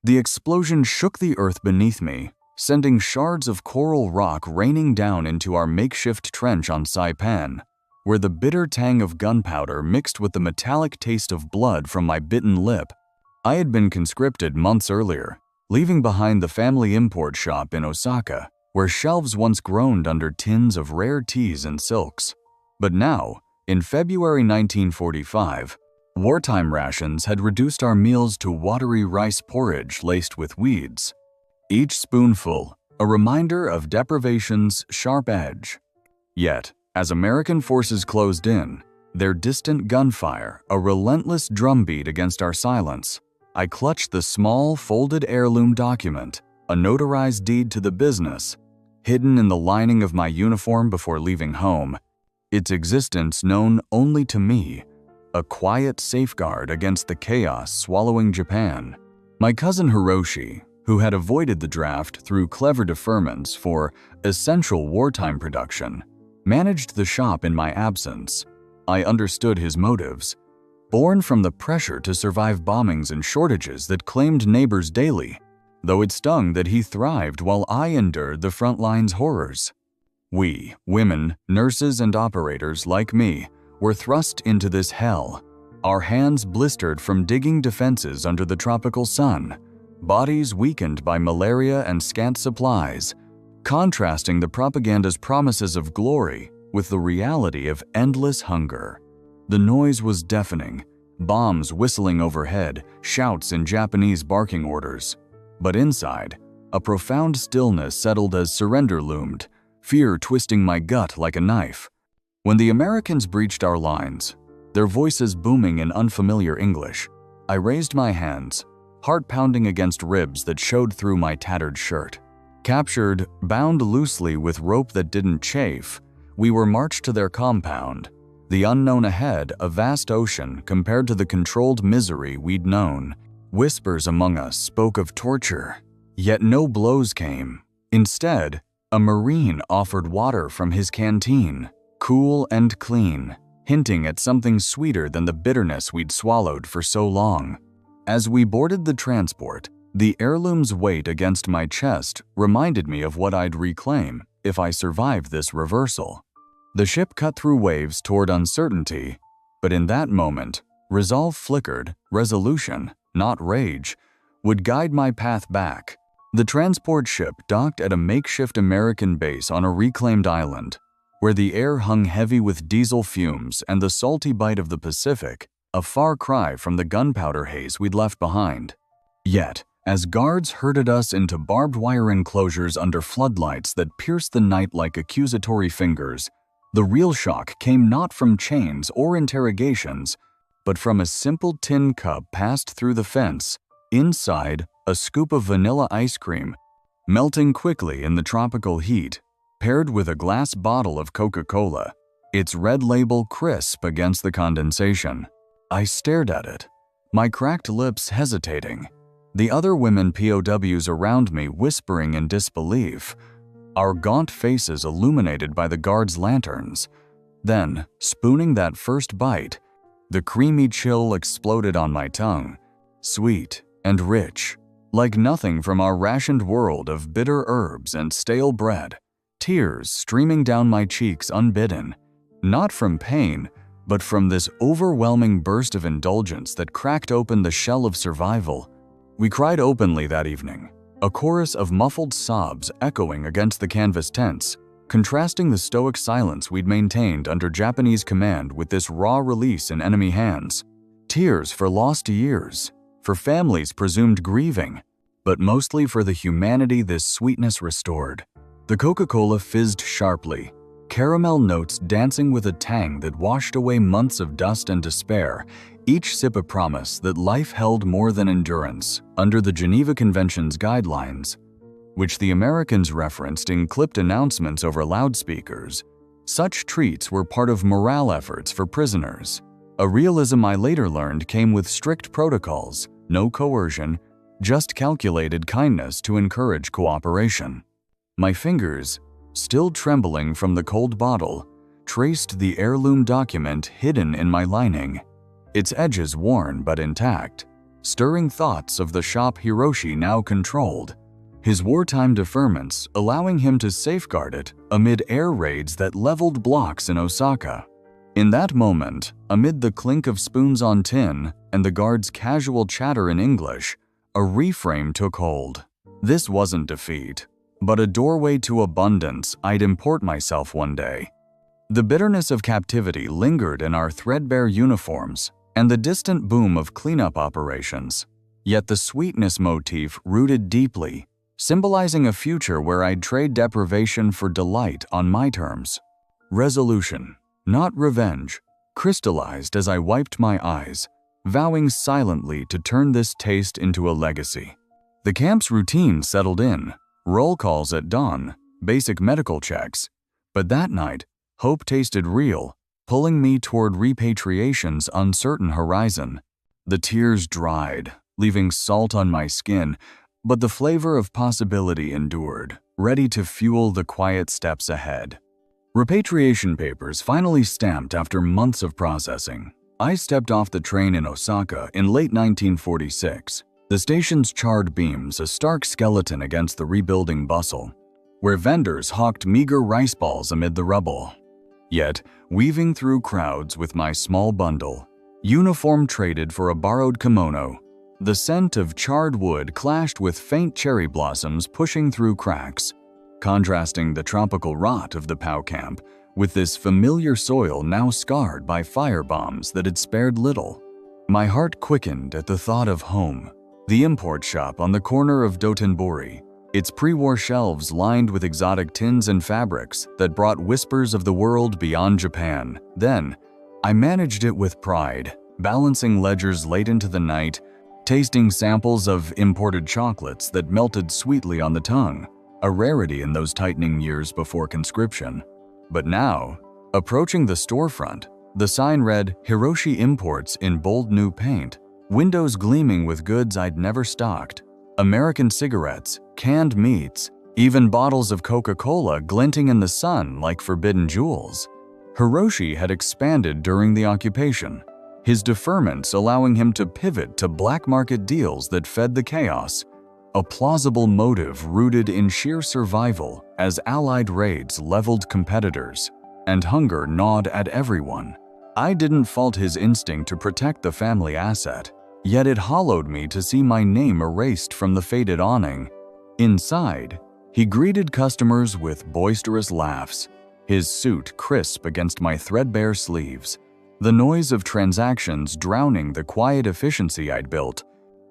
The explosion shook the earth beneath me, sending shards of coral rock raining down into our makeshift trench on Saipan, where the bitter tang of gunpowder mixed with the metallic taste of blood from my bitten lip. I had been conscripted months earlier, leaving behind the family import shop in Osaka, where shelves once groaned under tins of rare teas and silks. But now, in February 1945, wartime rations had reduced our meals to watery rice porridge laced with weeds. Each spoonful, a reminder of deprivation's sharp edge. Yet, as American forces closed in, their distant gunfire a relentless drumbeat against our silence, I clutched the small, folded heirloom document, a notarized deed to the business, hidden in the lining of my uniform before leaving home, its existence known only to me, a quiet safeguard against the chaos swallowing Japan. My cousin Hiroshi, who had avoided the draft through clever deferments for essential wartime production, managed the shop in my absence. I understood his motives. Born from the pressure to survive bombings and shortages that claimed neighbors daily, though it stung that he thrived while I endured the front line's horrors. We, women, nurses, and operators like me, were thrust into this hell, our hands blistered from digging defenses under the tropical sun, bodies weakened by malaria and scant supplies, contrasting the propaganda's promises of glory with the reality of endless hunger. The noise was deafening, bombs whistling overhead, shouts in Japanese barking orders. But inside, a profound stillness settled as surrender loomed, fear twisting my gut like a knife. When the Americans breached our lines, their voices booming in unfamiliar English, I raised my hands, heart pounding against ribs that showed through my tattered shirt. Captured, bound loosely with rope that didn't chafe, we were marched to their compound, the unknown ahead a vast ocean compared to the controlled misery we'd known. Whispers among us spoke of torture, yet no blows came. Instead, a Marine offered water from his canteen, cool and clean, hinting at something sweeter than the bitterness we'd swallowed for so long. As we boarded the transport, the heirloom's weight against my chest reminded me of what I'd reclaim if I survived this reversal. The ship cut through waves toward uncertainty, but in that moment, resolve flickered, resolution, not rage, would guide my path back. The transport ship docked at a makeshift American base on a reclaimed island, where the air hung heavy with diesel fumes and the salty bite of the Pacific, a far cry from the gunpowder haze we'd left behind. Yet, as guards herded us into barbed wire enclosures under floodlights that pierced the night like accusatory fingers, the real shock came not from chains or interrogations, but from a simple tin cup passed through the fence, inside a scoop of vanilla ice cream, melting quickly in the tropical heat, paired with a glass bottle of Coca-Cola, its red label crisp against the condensation. I stared at it, my cracked lips hesitating, the other women POWs around me whispering in disbelief, our gaunt faces illuminated by the guards' lanterns. Then, spooning that first bite, the creamy chill exploded on my tongue, sweet and rich, like nothing from our rationed world of bitter herbs and stale bread, tears streaming down my cheeks unbidden, not from pain, but from this overwhelming burst of indulgence that cracked open the shell of survival. We cried openly that evening, a chorus of muffled sobs echoing against the canvas tents, contrasting the stoic silence we'd maintained under Japanese command with this raw release in enemy hands. Tears for lost years, for families presumed grieving, but mostly for the humanity this sweetness restored. The Coca-Cola fizzed sharply, caramel notes dancing with a tang that washed away months of dust and despair, each sip a promise that life held more than endurance under the Geneva Convention's guidelines, which the Americans referenced in clipped announcements over loudspeakers. Such treats were part of morale efforts for prisoners. A realism I later learned came with strict protocols, no coercion, just calculated kindness to encourage cooperation. My fingers, still trembling from the cold bottle, traced the heirloom document hidden in my lining, its edges worn but intact, stirring thoughts of the shop Hiroshi now controlled, his wartime deferments allowing him to safeguard it amid air raids that leveled blocks in Osaka. In that moment, amid the clink of spoons on tin and the guards' casual chatter in English, a reframe took hold. This wasn't defeat, but a doorway to abundance I'd import myself one day. The bitterness of captivity lingered in our threadbare uniforms and the distant boom of cleanup operations, yet the sweetness motif rooted deeply, symbolizing a future where I'd trade deprivation for delight on my terms. Resolution, not revenge, crystallized as I wiped my eyes, vowing silently to turn this taste into a legacy. The camp's routine settled in, roll calls at dawn, basic medical checks, but that night, hope tasted real, pulling me toward repatriation's uncertain horizon. The tears dried, leaving salt on my skin, but the flavor of possibility endured, ready to fuel the quiet steps ahead. Repatriation papers finally stamped after months of processing. I stepped off the train in Osaka in late 1946, the station's charred beams a stark skeleton against the rebuilding bustle, where vendors hawked meager rice balls amid the rubble. Yet, weaving through crowds with my small bundle, uniform traded for a borrowed kimono, the scent of charred wood clashed with faint cherry blossoms pushing through cracks, contrasting the tropical rot of the POW camp with this familiar soil now scarred by firebombs that had spared little. My heart quickened at the thought of home, the import shop on the corner of Dotonbori, its pre-war shelves lined with exotic tins and fabrics that brought whispers of the world beyond Japan. Then, I managed it with pride, balancing ledgers late into the night, tasting samples of imported chocolates that melted sweetly on the tongue, a rarity in those tightening years before conscription. But now, approaching the storefront, the sign read Hiroshi Imports in bold new paint, windows gleaming with goods I'd never stocked, American cigarettes, canned meats, even bottles of Coca-Cola glinting in the sun like forbidden jewels. Hiroshi had expanded during the occupation, his deferments allowing him to pivot to black market deals that fed the chaos, a plausible motive rooted in sheer survival as Allied raids leveled competitors, and hunger gnawed at everyone. I didn't fault his instinct to protect the family asset, yet it hollowed me to see my name erased from the faded awning. Inside, he greeted customers with boisterous laughs, his suit crisp against my threadbare sleeves, the noise of transactions drowning the quiet efficiency I'd built.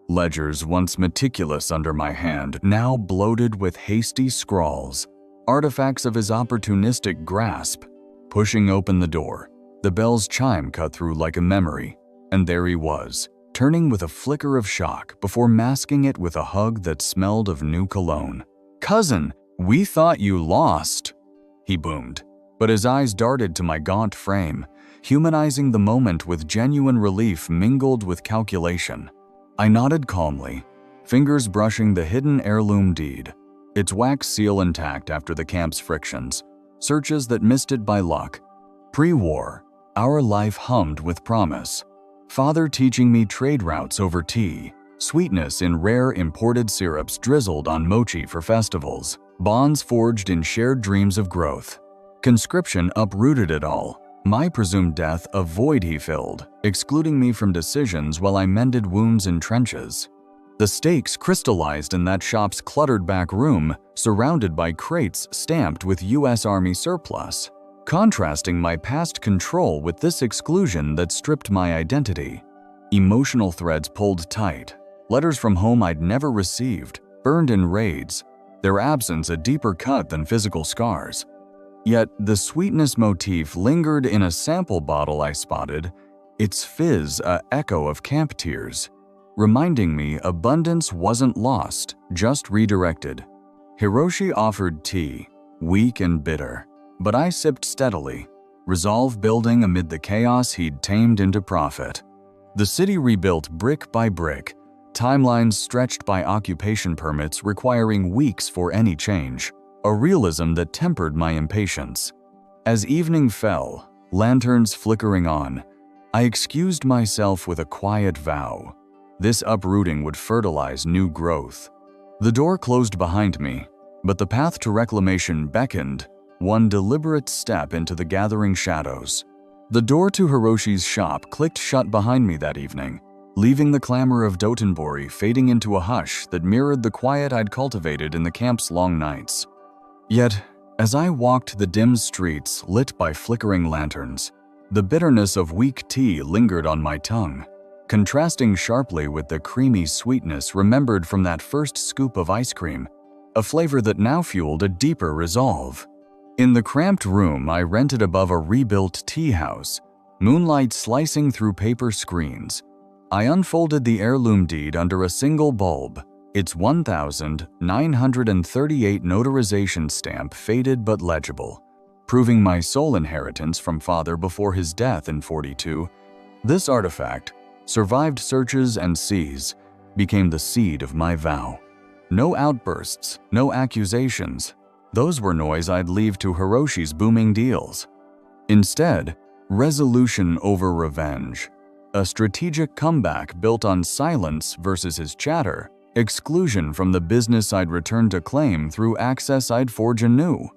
Ledgers once meticulous under my hand, now bloated with hasty scrawls, artifacts of his opportunistic grasp. Pushing open the door, the bell's chime cut through like a memory, and there he was, turning with a flicker of shock before masking it with a hug that smelled of new cologne. "Cousin, we thought you lost," he boomed, but his eyes darted to my gaunt frame, humanizing the moment with genuine relief mingled with calculation. I nodded calmly, fingers brushing the hidden heirloom deed, its wax seal intact after the camp's frictions, searches that missed it by luck. Pre-war, our life hummed with promise. Father teaching me trade routes over tea, sweetness in rare imported syrups drizzled on mochi for festivals, bonds forged in shared dreams of growth. Conscription uprooted it all. My presumed death a void he filled, excluding me from decisions while I mended wounds in trenches. The stakes crystallized in that shop's cluttered back room, surrounded by crates stamped with U.S. Army surplus, contrasting my past control with this exclusion that stripped my identity. Emotional threads pulled tight, letters from home I'd never received, burned in raids, their absence a deeper cut than physical scars. Yet the sweetness motif lingered in a sample bottle I spotted, its fizz a echo of camp tears, reminding me abundance wasn't lost, just redirected. Hiroshi offered tea, weak and bitter, but I sipped steadily, resolve building amid the chaos he'd tamed into profit. The city rebuilt brick by brick, timelines stretched by occupation permits requiring weeks for any change, a realism that tempered my impatience. As evening fell, lanterns flickering on, I excused myself with a quiet vow. This uprooting would fertilize new growth. The door closed behind me, but the path to reclamation beckoned, one deliberate step into the gathering shadows. The door to Hiroshi's shop clicked shut behind me that evening, leaving the clamor of Dotonbori fading into a hush that mirrored the quiet I'd cultivated in the camp's long nights. Yet, as I walked the dim streets lit by flickering lanterns, the bitterness of weak tea lingered on my tongue, contrasting sharply with the creamy sweetness remembered from that first scoop of ice cream, a flavor that now fueled a deeper resolve. In the cramped room I rented above a rebuilt tea house, moonlight slicing through paper screens, I unfolded the heirloom deed under a single bulb, its 1,938 notarization stamp faded but legible, proving my sole inheritance from father before his death in '42. This artifact survived searches and seas, became the seed of my vow. No outbursts, no accusations. Those were noise I'd leave to Hiroshi's booming deals. Instead, resolution over revenge. A strategic comeback built on silence versus his chatter, exclusion from the business I'd returned to claim through access I'd forge anew.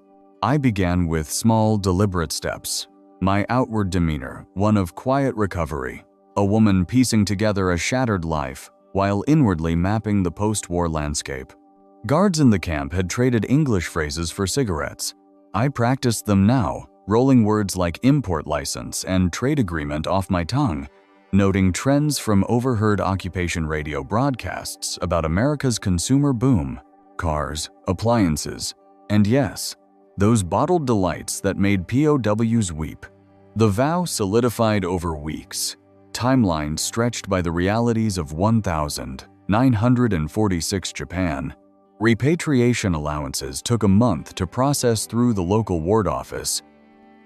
I began with small, deliberate steps. My outward demeanor, one of quiet recovery, a woman piecing together a shattered life while inwardly mapping the post-war landscape. Guards in the camp had traded English phrases for cigarettes. I practiced them now, rolling words like import license and trade agreement off my tongue, noting trends from overheard occupation radio broadcasts about America's consumer boom, cars, appliances, and yes, those bottled delights that made POWs weep. The vow solidified over weeks, timeline stretched by the realities of 1,946 Japan. Repatriation allowances took a month to process through the local ward office,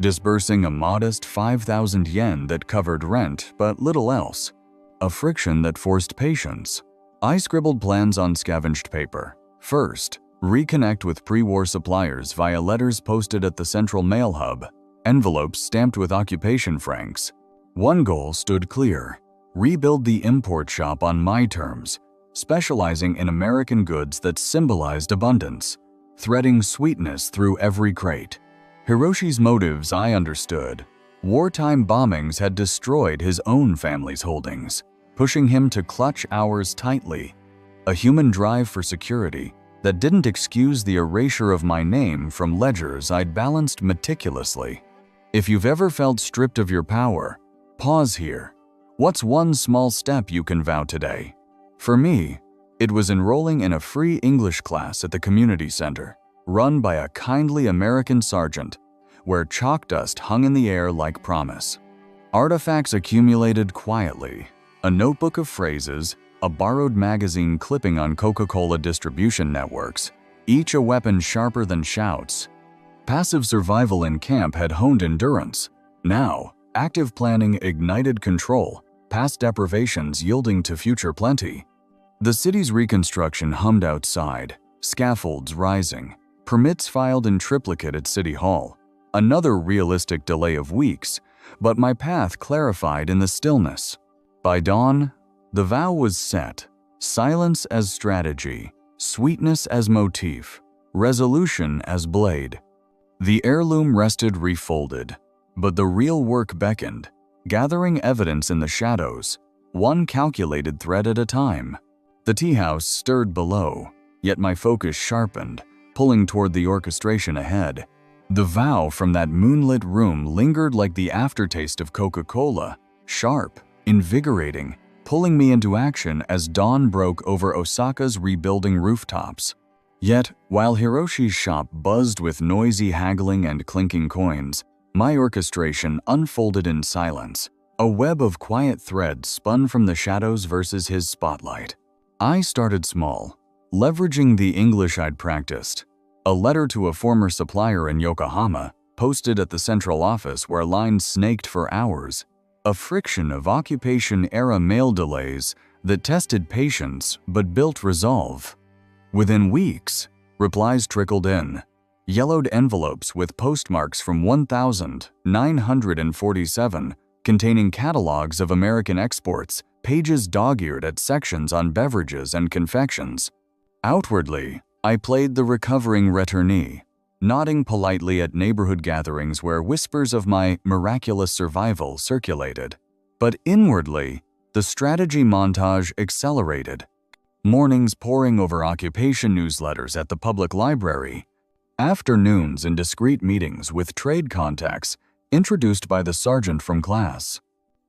disbursing a modest 5,000 yen that covered rent but little else, a friction that forced patience. I scribbled plans on scavenged paper. First, reconnect with pre-war suppliers via letters posted at the central mail hub, envelopes stamped with occupation francs. One goal stood clear: rebuild the import shop on my terms, specializing in American goods that symbolized abundance, threading sweetness through every crate. Hiroshi's motives I understood. Wartime bombings had destroyed his own family's holdings, pushing him to clutch ours tightly. A human drive for security that didn't excuse the erasure of my name from ledgers I'd balanced meticulously. If you've ever felt stripped of your power, pause here. What's one small step you can vow today? For me, it was enrolling in a free English class at the community center, run by a kindly American sergeant, where chalk dust hung in the air like promise. Artifacts accumulated quietly, a notebook of phrases, a borrowed magazine clipping on Coca-Cola distribution networks, each a weapon sharper than shouts. Passive survival in camp had honed endurance. Now, active planning ignited control, past deprivations yielding to future plenty. The city's reconstruction hummed outside, scaffolds rising, permits filed in triplicate at City Hall. Another realistic delay of weeks, but my path clarified in the stillness. By dawn, the vow was set: silence as strategy, sweetness as motif, resolution as blade. The heirloom rested refolded, but the real work beckoned, gathering evidence in the shadows, one calculated thread at a time. The tea house stirred below, yet my focus sharpened, pulling toward the orchestration ahead. The vow from that moonlit room lingered like the aftertaste of Coca-Cola, sharp, invigorating, pulling me into action as dawn broke over Osaka's rebuilding rooftops. Yet, while Hiroshi's shop buzzed with noisy haggling and clinking coins, my orchestration unfolded in silence, a web of quiet threads spun from the shadows versus his spotlight. I started small, leveraging the English I'd practiced. A letter to a former supplier in Yokohama, posted at the central office where lines snaked for hours. A friction of occupation-era mail delays that tested patience but built resolve. Within weeks, replies trickled in. Yellowed envelopes with postmarks from 1,947 containing catalogs of American exports pages dog-eared at sections on beverages and confections. Outwardly, I played the recovering returnee, nodding politely at neighborhood gatherings where whispers of my miraculous survival circulated. But inwardly, the strategy montage accelerated. Mornings poring over occupation newsletters at the public library, afternoons in discreet meetings with trade contacts introduced by the sergeant from class.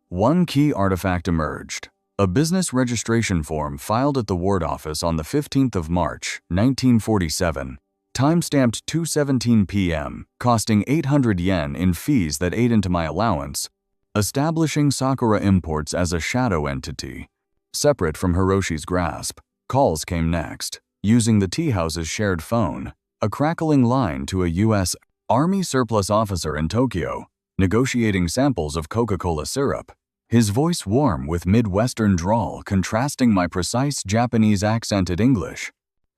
One key artifact emerged: a business registration form filed at the ward office on the 15th of March, 1947, time-stamped 2:17 p.m., costing 800 yen in fees that ate into my allowance, establishing Sakura Imports as a shadow entity. Separate from Hiroshi's grasp, calls came next, using the tea house's shared phone, a crackling line to a U.S. Army surplus officer in Tokyo, negotiating samples of Coca-Cola syrup, his voice warm with Midwestern drawl contrasting my precise Japanese-accented English.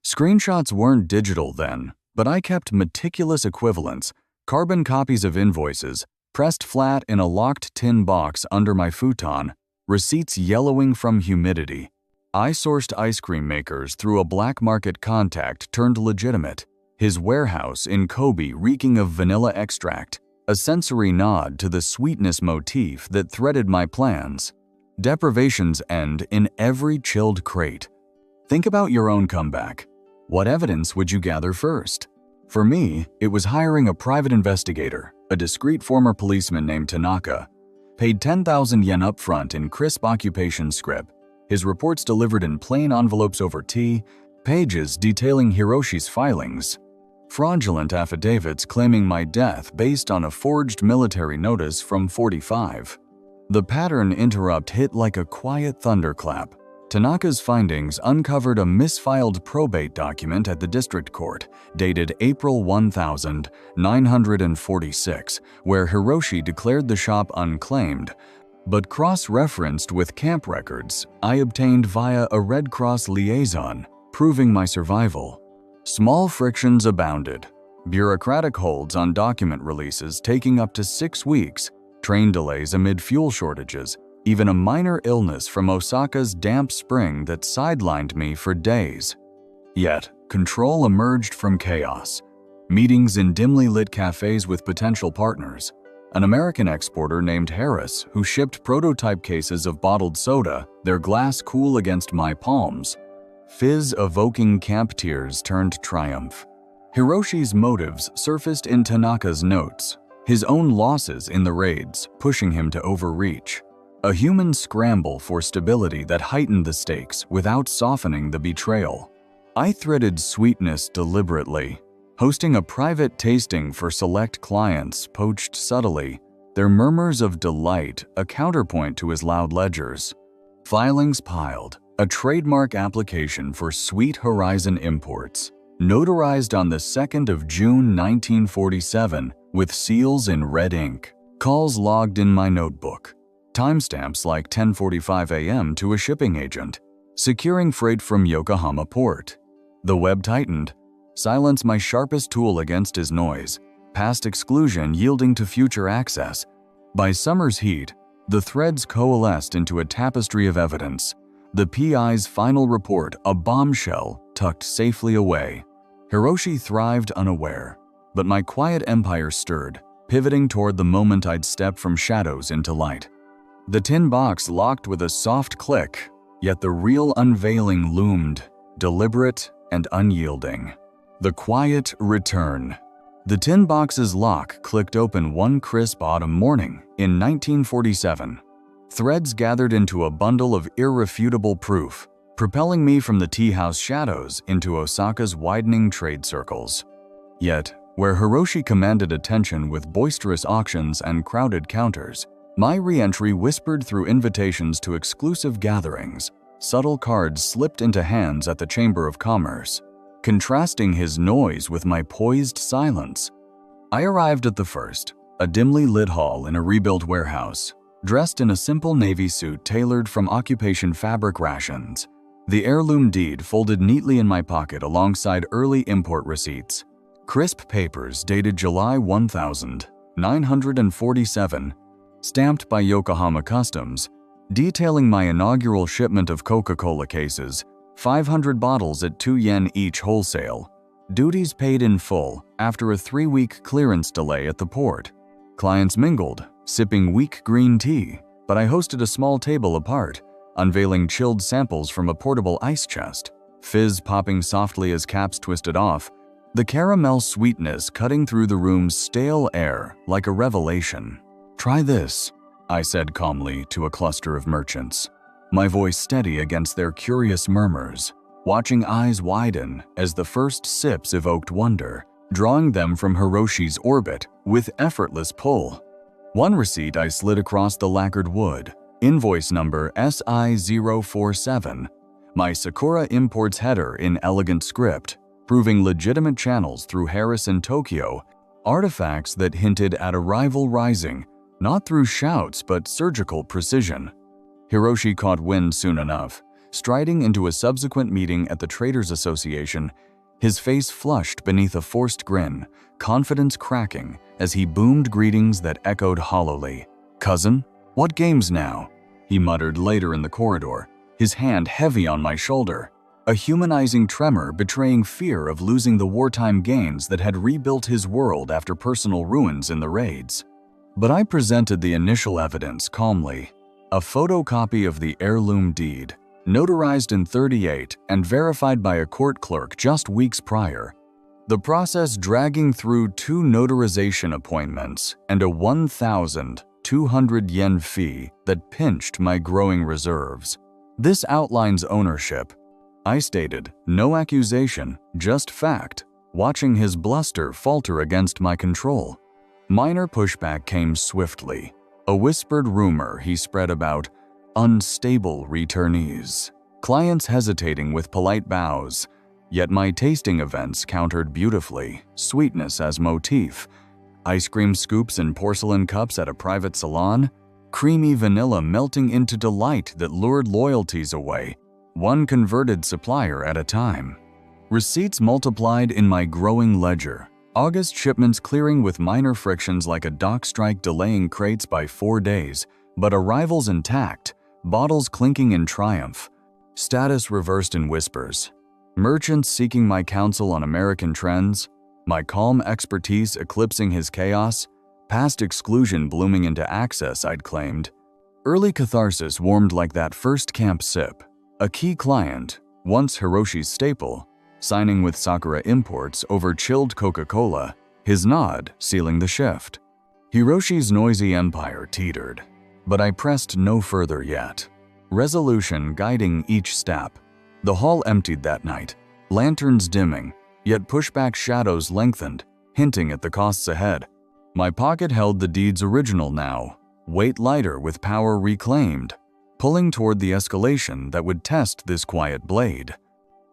Screenshots weren't digital then, but I kept meticulous equivalents, carbon copies of invoices, pressed flat in a locked tin box under my futon, receipts yellowing from humidity. I sourced ice cream makers through a black market contact turned legitimate, his warehouse in Kobe reeking of vanilla extract, a sensory nod to the sweetness motif that threaded my plans. Deprivations end in every chilled crate. Think about your own comeback. What evidence would you gather first? For me, it was hiring a private investigator, a discreet former policeman named Tanaka. Paid 10,000 yen upfront in crisp occupation script, his reports delivered in plain envelopes over tea, pages detailing Hiroshi's filings, fraudulent affidavits claiming my death based on a forged military notice from 45. The pattern interrupt hit like a quiet thunderclap. Tanaka's findings uncovered a misfiled probate document at the district court, dated April 1946, where Hiroshi declared the shop unclaimed, but cross-referenced with camp records I obtained via a Red Cross liaison, proving my survival. Small frictions abounded. Bureaucratic holds on document releases taking up to 6 weeks, train delays amid fuel shortages, even a minor illness from Osaka's damp spring that sidelined me for days. Yet, control emerged from chaos. Meetings in dimly lit cafes with potential partners, an American exporter named Harris who shipped prototype cases of bottled soda, their glass cool against my palms. Fizz-evoking camp tears turned triumph. Hiroshi's motives surfaced in Tanaka's notes, his own losses in the raids pushing him to overreach. A human scramble for stability that heightened the stakes without softening the betrayal. I threaded sweetness deliberately, hosting a private tasting for select clients poached subtly, their murmurs of delight a counterpoint to his loud ledgers. Filings piled, a trademark application for Sweet Horizon Imports, notarized on the 2nd of June 1947 with seals in red ink. Calls logged in my notebook. Timestamps like 10:45 a.m. to a shipping agent, securing freight from Yokohama port. The web tightened. Silence my sharpest tool against his noise, past exclusion yielding to future access. By summer's heat, the threads coalesced into a tapestry of evidence. The PI's final report, a bombshell tucked safely away. Hiroshi thrived unaware, but my quiet empire stirred, pivoting toward the moment I'd step from shadows into light. The tin box locked with a soft click, yet the real unveiling loomed, deliberate and unyielding. The quiet return. The tin box's lock clicked open one crisp autumn morning in 1947. Threads gathered into a bundle of irrefutable proof, propelling me from the tea house shadows into Osaka's widening trade circles. Yet, where Hiroshi commanded attention with boisterous auctions and crowded counters, my re-entry whispered through invitations to exclusive gatherings. Subtle cards slipped into hands at the Chamber of Commerce, contrasting his noise with my poised silence. I arrived at the first, a dimly lit hall in a rebuilt warehouse, dressed in a simple navy suit tailored from occupation fabric rations. The heirloom deed folded neatly in my pocket alongside early import receipts. Crisp papers dated July 1947, stamped by Yokohama Customs, detailing my inaugural shipment of Coca-Cola cases, 500 bottles at 2 yen each wholesale. Duties paid in full after a 3-week clearance delay at the port. Clients mingled, sipping weak green tea, but I hosted a small table apart, unveiling chilled samples from a portable ice chest, fizz popping softly as caps twisted off, the caramel sweetness cutting through the room's stale air like a revelation. "Try this," I said calmly to a cluster of merchants, my voice steady against their curious murmurs, watching eyes widen as the first sips evoked wonder, drawing them from Hiroshi's orbit with effortless pull. One receipt I slid across the lacquered wood, invoice number SI047, my Sakura Imports header in elegant script, proving legitimate channels through Harris and Tokyo, artifacts that hinted at a rival rising, not through shouts but surgical precision. Hiroshi caught wind soon enough, striding into a subsequent meeting at the Traders Association, his face flushed beneath a forced grin, confidence cracking as he boomed greetings that echoed hollowly. "Cousin, what games now?" he muttered later in the corridor, his hand heavy on my shoulder, a humanizing tremor betraying fear of losing the wartime gains that had rebuilt his world after personal ruins in the raids. But I presented the initial evidence calmly, a photocopy of the heirloom deed, notarized in '38 and verified by a court clerk just weeks prior. The process dragging through 2 notarization appointments and a 1,200 yen fee that pinched my growing reserves. "This outlines ownership," I stated, no accusation, just fact, watching his bluster falter against my control. Minor pushback came swiftly, a whispered rumor he spread about unstable returnees, clients hesitating with polite bows, yet my tasting events countered beautifully, sweetness as motif, ice cream scoops in porcelain cups at a private salon, creamy vanilla melting into delight that lured loyalties away, one converted supplier at a time. Receipts multiplied in my growing ledger, August shipments clearing with minor frictions like a dock strike delaying crates by 4 days, but arrivals intact, bottles clinking in triumph. Status reversed in whispers. Merchants seeking my counsel on American trends, my calm expertise eclipsing his chaos, past exclusion blooming into access I'd claimed. Early catharsis warmed like that first camp sip. A key client, once Hiroshi's staple, signing with Sakura Imports over chilled Coca-Cola, his nod sealing the shift. Hiroshi's noisy empire teetered, but I pressed no further yet. Resolution guiding each step. The hall emptied that night, lanterns dimming, yet pushback shadows lengthened, hinting at the costs ahead. My pocket held the deed's original now, weight lighter with power reclaimed, pulling toward the escalation that would test this quiet blade.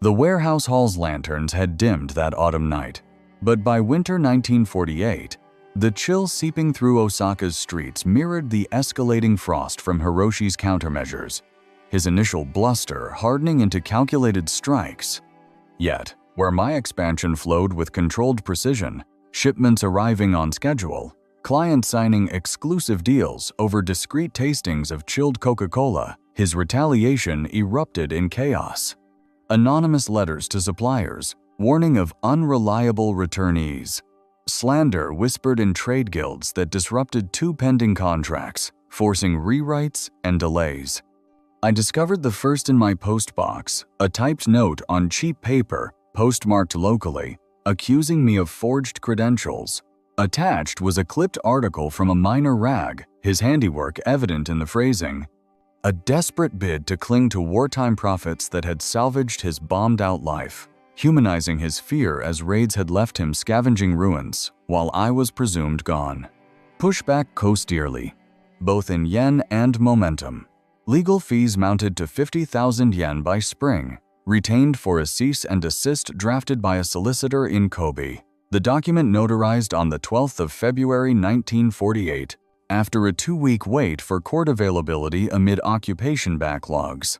The warehouse hall's lanterns had dimmed that autumn night, but by winter 1948, the chill seeping through Osaka's streets mirrored the escalating frost from Hiroshi's countermeasures, his initial bluster hardening into calculated strikes. Yet, where my expansion flowed with controlled precision, shipments arriving on schedule, clients signing exclusive deals over discreet tastings of chilled Coca-Cola, his retaliation erupted in chaos. Anonymous letters to suppliers, warning of unreliable returnees. Slander whispered in trade guilds that disrupted 2 pending contracts, forcing rewrites and delays. I discovered the first in my postbox, a typed note on cheap paper, postmarked locally, accusing me of forged credentials. Attached was a clipped article from a minor rag, his handiwork evident in the phrasing. A desperate bid to cling to wartime profits that had salvaged his bombed-out life, humanizing his fear as raids had left him scavenging ruins while I was presumed gone. Pushback cost dearly, both in yen and momentum. Legal fees mounted to 50,000 yen by spring, retained for a cease and desist drafted by a solicitor in Kobe. The document notarized on the 12th of February 1948, after a 2-week wait for court availability amid occupation backlogs.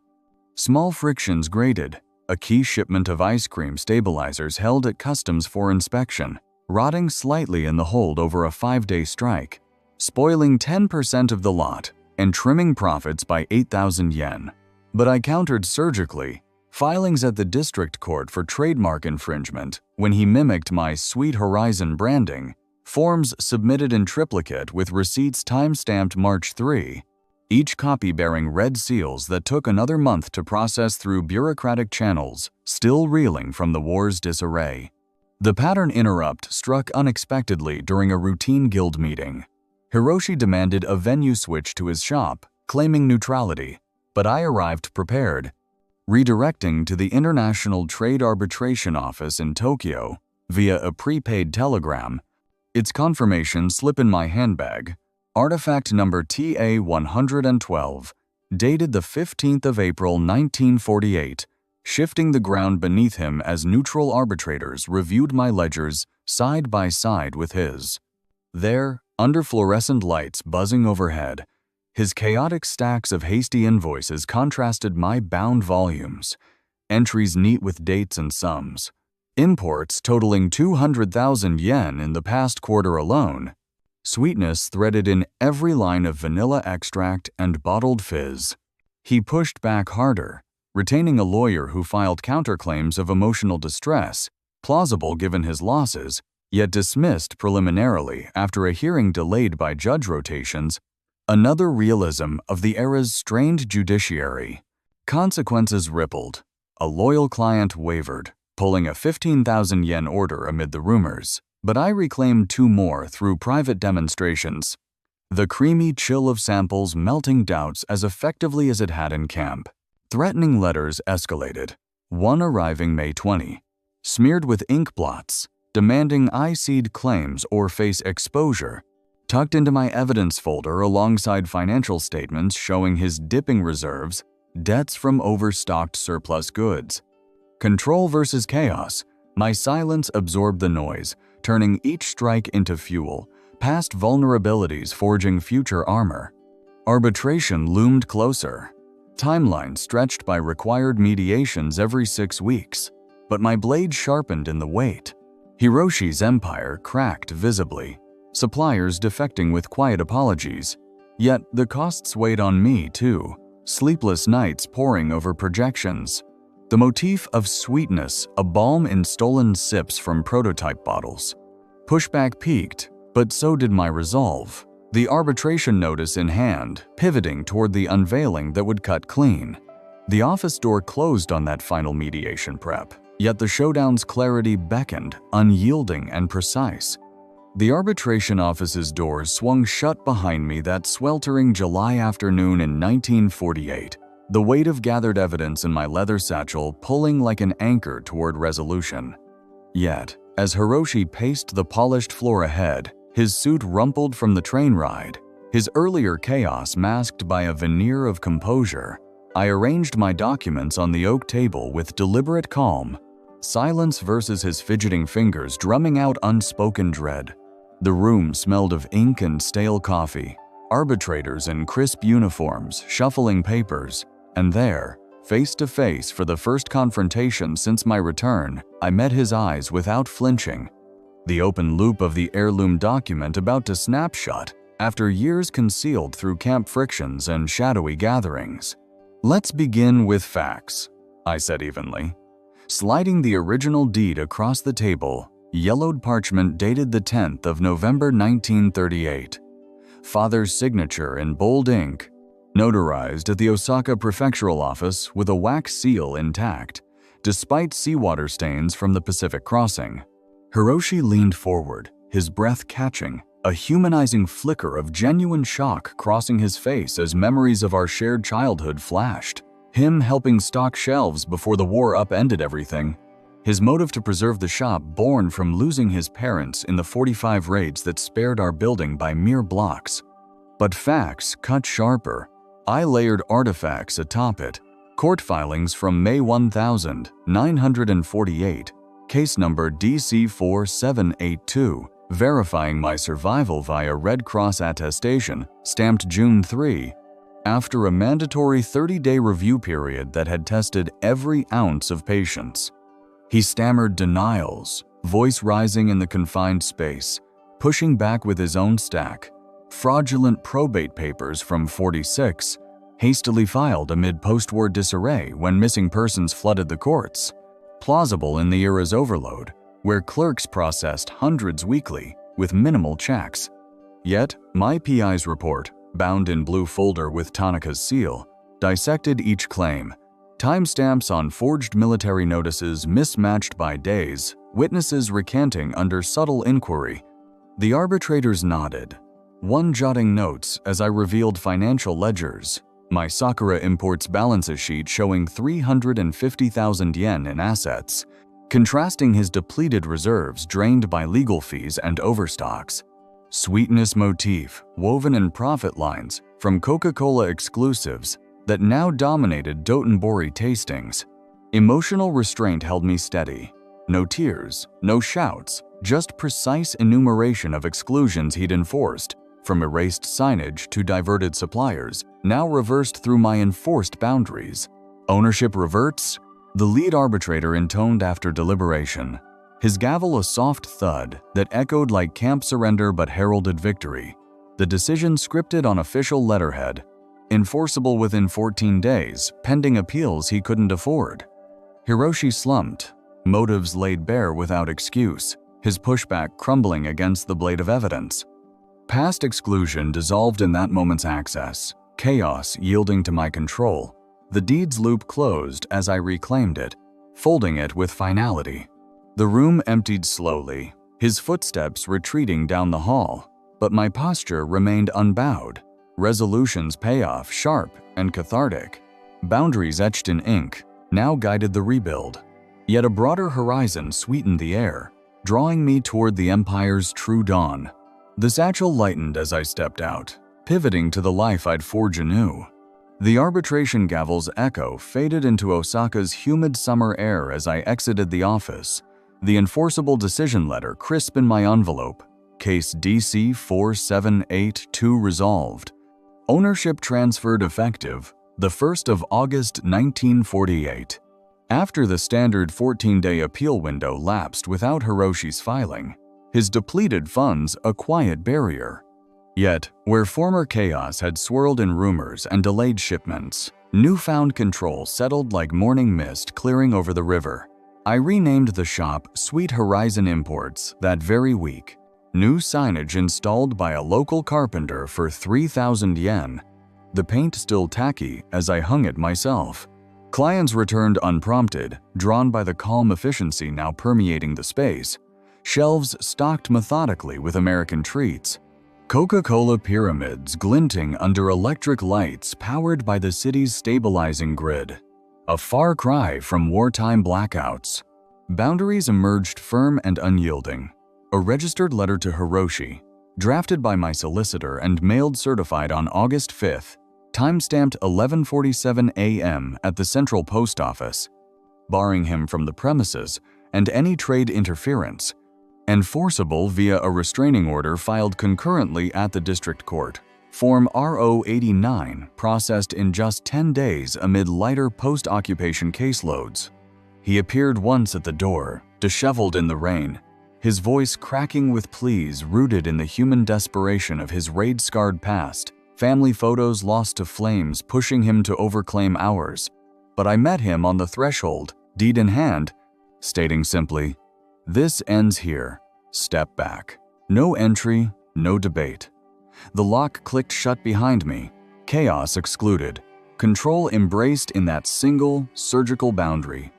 Small frictions grated, a key shipment of ice cream stabilizers held at customs for inspection, rotting slightly in the hold over a 5-day strike, spoiling 10% of the lot, and trimming profits by 8,000 yen. But I countered surgically, filings at the district court for trademark infringement when he mimicked my Sweet Horizon branding, forms submitted in triplicate with receipts time-stamped March 3, each copy bearing red seals that took another month to process through bureaucratic channels, still reeling from the war's disarray. The pattern interrupt struck unexpectedly during a routine guild meeting. Hiroshi demanded a venue switch to his shop, claiming neutrality, but I arrived prepared. Redirecting to the International Trade Arbitration Office in Tokyo via a prepaid telegram, its confirmation slip in my handbag, artifact number TA-112, dated the 15th of April 1948, shifting the ground beneath him as neutral arbitrators reviewed my ledgers side by side with his. There, under fluorescent lights buzzing overhead, his chaotic stacks of hasty invoices contrasted my bound volumes, entries neat with dates and sums, imports totaling 200,000 yen in the past quarter alone, sweetness threaded in every line of vanilla extract and bottled fizz. He pushed back harder, retaining a lawyer who filed counterclaims of emotional distress, plausible given his losses, yet dismissed preliminarily after a hearing delayed by judge rotations. Another realism of the era's strained judiciary. Consequences rippled. A loyal client wavered, pulling a 15,000 yen order amid the rumors, but I reclaimed 2 more through private demonstrations. The creamy chill of samples melting doubts as effectively as it had in camp. Threatening letters escalated, one arriving May 20, smeared with ink blots, demanding I cede claims or face exposure. Tucked into my evidence folder alongside financial statements showing his dipping reserves, debts from overstocked surplus goods. Control versus chaos, my silence absorbed the noise, turning each strike into fuel, past vulnerabilities forging future armor. Arbitration loomed closer. Timeline stretched by required mediations every 6 weeks, but my blade sharpened in the wait. Hiroshi's empire cracked visibly, suppliers defecting with quiet apologies. Yet the costs weighed on me too, sleepless nights poring over projections. The motif of sweetness, a balm in stolen sips from prototype bottles. Pushback peaked, but so did my resolve. The arbitration notice in hand, pivoting toward the unveiling that would cut clean. The office door closed on that final mediation prep, yet the showdown's clarity beckoned, unyielding and precise. The arbitration office's doors swung shut behind me that sweltering July afternoon in 1948, the weight of gathered evidence in my leather satchel pulling like an anchor toward resolution. Yet, as Hiroshi paced the polished floor ahead, his suit rumpled from the train ride, his earlier chaos masked by a veneer of composure, I arranged my documents on the oak table with deliberate calm, silence versus his fidgeting fingers drumming out unspoken dread. The room smelled of ink and stale coffee, arbitrators in crisp uniforms shuffling papers, and there, face to face for the first confrontation since my return, I met his eyes without flinching. The open loop of the heirloom document about to snap shut after years concealed through camp frictions and shadowy gatherings. "Let's begin with facts," I said evenly, sliding the original deed across the table. Yellowed parchment dated the 10th of November 1938. Father's signature in bold ink, notarized at the Osaka Prefectural Office with a wax seal intact, despite seawater stains from the Pacific crossing. Hiroshi leaned forward, his breath catching, a humanizing flicker of genuine shock crossing his face as memories of our shared childhood flashed. Him helping stock shelves before the war upended everything. His motive to preserve the shop born from losing his parents in the 45 raids that spared our building by mere blocks. But facts cut sharper. I layered artifacts atop it. Court filings from May 1948, case number DC4782, verifying my survival via Red Cross attestation, stamped June 3, after a mandatory 30-day review period that had tested every ounce of patience. He stammered denials, voice rising in the confined space, pushing back with his own stack, fraudulent probate papers from 46, hastily filed amid post-war disarray when missing persons flooded the courts, plausible in the era's overload, where clerks processed hundreds weekly with minimal checks. Yet, my PI's report, bound in blue folder with Tanaka's seal, dissected each claim. Timestamps on forged military notices mismatched by days, witnesses recanting under subtle inquiry. The arbitrators nodded, one jotting notes as I revealed financial ledgers, my Sakura Imports balances sheet showing 350,000 yen in assets, contrasting his depleted reserves drained by legal fees and overstocks. Sweetness motif woven in profit lines from Coca-Cola exclusives that now dominated Dotonbori tastings. Emotional restraint held me steady. No tears, no shouts, just precise enumeration of exclusions he'd enforced, from erased signage to diverted suppliers, now reversed through my enforced boundaries. Ownership reverts? The lead arbitrator intoned after deliberation, his gavel a soft thud that echoed like camp surrender but heralded victory. The decision scripted on official letterhead, enforceable within 14 days, pending appeals he couldn't afford. Hiroshi slumped, motives laid bare without excuse, his pushback crumbling against the blade of evidence. Past exclusion dissolved in that moment's access, chaos yielding to my control. The deed's loop closed as I reclaimed it, folding it with finality. The room emptied slowly, his footsteps retreating down the hall, but my posture remained unbowed, resolution's payoff sharp and cathartic. Boundaries etched in ink now guided the rebuild, yet a broader horizon sweetened the air, drawing me toward the empire's true dawn. The satchel lightened as I stepped out, pivoting to the life I'd forge anew. The arbitration gavel's echo faded into Osaka's humid summer air as I exited the office, the enforceable decision letter crisp in my envelope, case DC 4782 resolved. Ownership transferred effective the 1st of August 1948. After the standard 14-day appeal window lapsed without Hiroshi's filing, his depleted funds a quiet barrier. Yet, where former chaos had swirled in rumors and delayed shipments, newfound control settled like morning mist clearing over the river. I renamed the shop Sweet Horizon Imports that very week. New signage installed by a local carpenter for 3,000 yen. The paint still tacky as I hung it myself. Clients returned unprompted, drawn by the calm efficiency now permeating the space. Shelves stocked methodically with American treats. Coca-Cola pyramids glinting under electric lights powered by the city's stabilizing grid. A far cry from wartime blackouts. Boundaries emerged firm and unyielding. A registered letter to Hiroshi, drafted by my solicitor and mailed certified on August 5th, timestamped 11:47 a.m. at the Central Post Office, barring him from the premises and any trade interference, enforceable via a restraining order filed concurrently at the district court. Form RO-89 processed in just 10 days amid lighter post-occupation caseloads. He appeared once at the door, disheveled in the rain, his voice cracking with pleas rooted in the human desperation of his raid-scarred past, family photos lost to flames pushing him to overclaim hours. But I met him on the threshold, deed in hand, stating simply, "This ends here. Step back." No entry, no debate. The lock clicked shut behind me, chaos excluded, control embraced in that single, surgical boundary.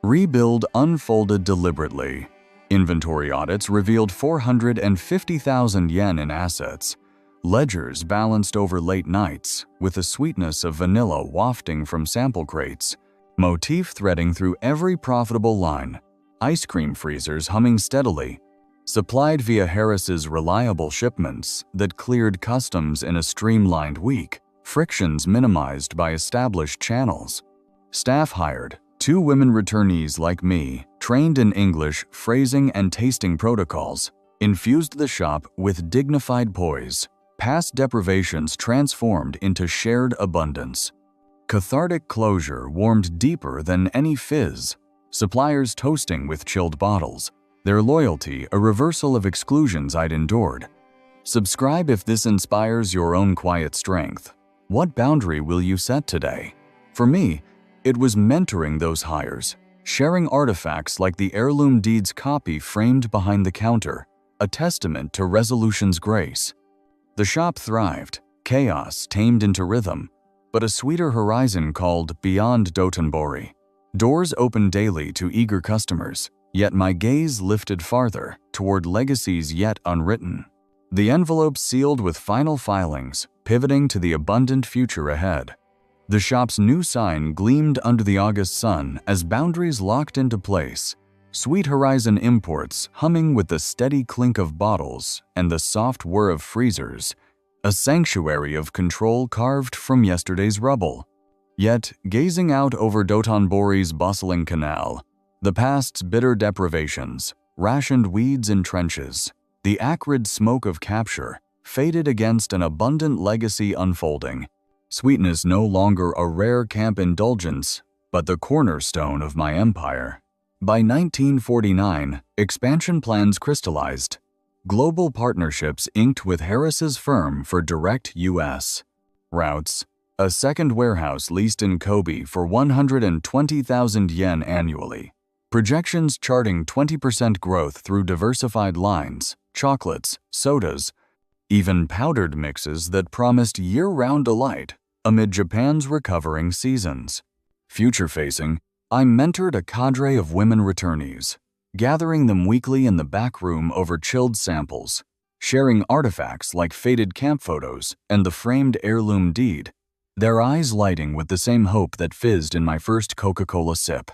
Rebuild unfolded deliberately. Inventory audits revealed 450,000 yen in assets. Ledgers balanced over late nights, with the sweetness of vanilla wafting from sample crates. Motif threading through every profitable line. Ice cream freezers humming steadily. Supplied via Harris's reliable shipments that cleared customs in a streamlined week. Frictions minimized by established channels. Staff hired. 2 women returnees like me, trained in English, phrasing, and tasting protocols, infused the shop with dignified poise. Past deprivations transformed into shared abundance. Cathartic closure warmed deeper than any fizz. Suppliers toasting with chilled bottles. Their loyalty a reversal of exclusions I'd endured. Subscribe if this inspires your own quiet strength. What boundary will you set today? For me, it was mentoring those hires, sharing artifacts like the heirloom deeds copy framed behind the counter, a testament to resolution's grace. The shop thrived, chaos tamed into rhythm, but a sweeter horizon called beyond Dotonbori. Doors opened daily to eager customers, yet my gaze lifted farther toward legacies yet unwritten. The envelope sealed with final filings, pivoting to the abundant future ahead. The shop's new sign gleamed under the August sun as boundaries locked into place. Sweet Horizon Imports humming with the steady clink of bottles and the soft whir of freezers, a sanctuary of control carved from yesterday's rubble. Yet, gazing out over Dotonbori's bustling canal, the past's bitter deprivations, rationed weeds in trenches, the acrid smoke of capture, faded against an abundant legacy unfolding. Sweetness no longer a rare camp indulgence, but the cornerstone of my empire. By 1949, expansion plans crystallized. Global partnerships inked with Harris's firm for direct U.S. routes. A second warehouse leased in Kobe for 120,000 yen annually. Projections charting 20% growth through diversified lines, chocolates, sodas, even powdered mixes that promised year-round delight amid Japan's recovering seasons. Future-facing, I mentored a cadre of women returnees, gathering them weekly in the back room over chilled samples, sharing artifacts like faded camp photos and the framed heirloom deed, their eyes lighting with the same hope that fizzed in my first Coca-Cola sip.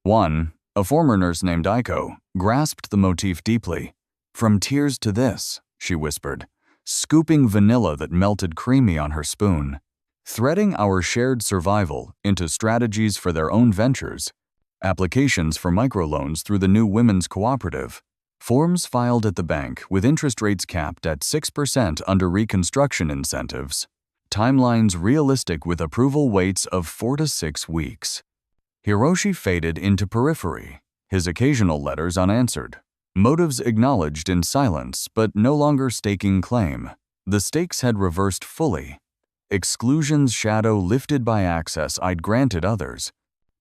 One, a former nurse named Aiko, grasped the motif deeply. "From tears to this," she whispered, scooping vanilla that melted creamy on her spoon. Threading our shared survival into strategies for their own ventures, applications for microloans through the new Women's Cooperative, forms filed at the bank with interest rates capped at 6% under reconstruction incentives, timelines realistic with approval waits of 4 to 6 weeks. Hiroshi faded into periphery, his occasional letters unanswered, motives acknowledged in silence but no longer staking claim. The stakes had reversed fully. Exclusion's shadow lifted by access I'd granted others.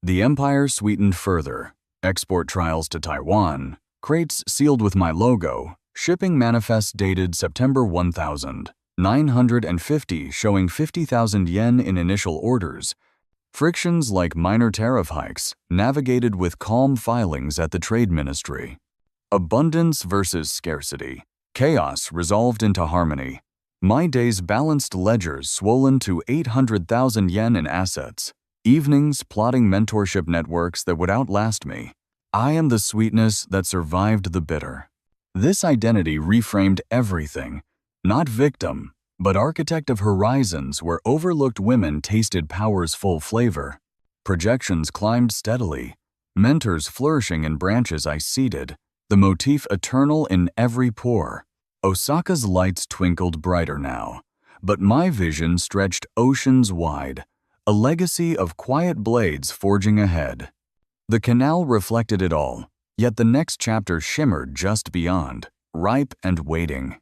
The empire sweetened further. Export trials to Taiwan, crates sealed with my logo, shipping manifests dated September 1000, 950 showing 50,000 yen in initial orders. Frictions like minor tariff hikes navigated with calm filings at the Trade Ministry. Abundance versus scarcity. Chaos resolved into harmony. My days balanced ledgers swollen to 800,000 yen in assets. Evenings plotting mentorship networks that would outlast me. I am the sweetness that survived the bitter. This identity reframed everything. Not victim, but architect of horizons where overlooked women tasted power's full flavor. Projections climbed steadily, mentors flourishing in branches I seeded, the motif eternal in every pore. Osaka's lights twinkled brighter now, but my vision stretched oceans wide, a legacy of quiet blades forging ahead. The canal reflected it all, yet the next chapter shimmered just beyond, ripe and waiting.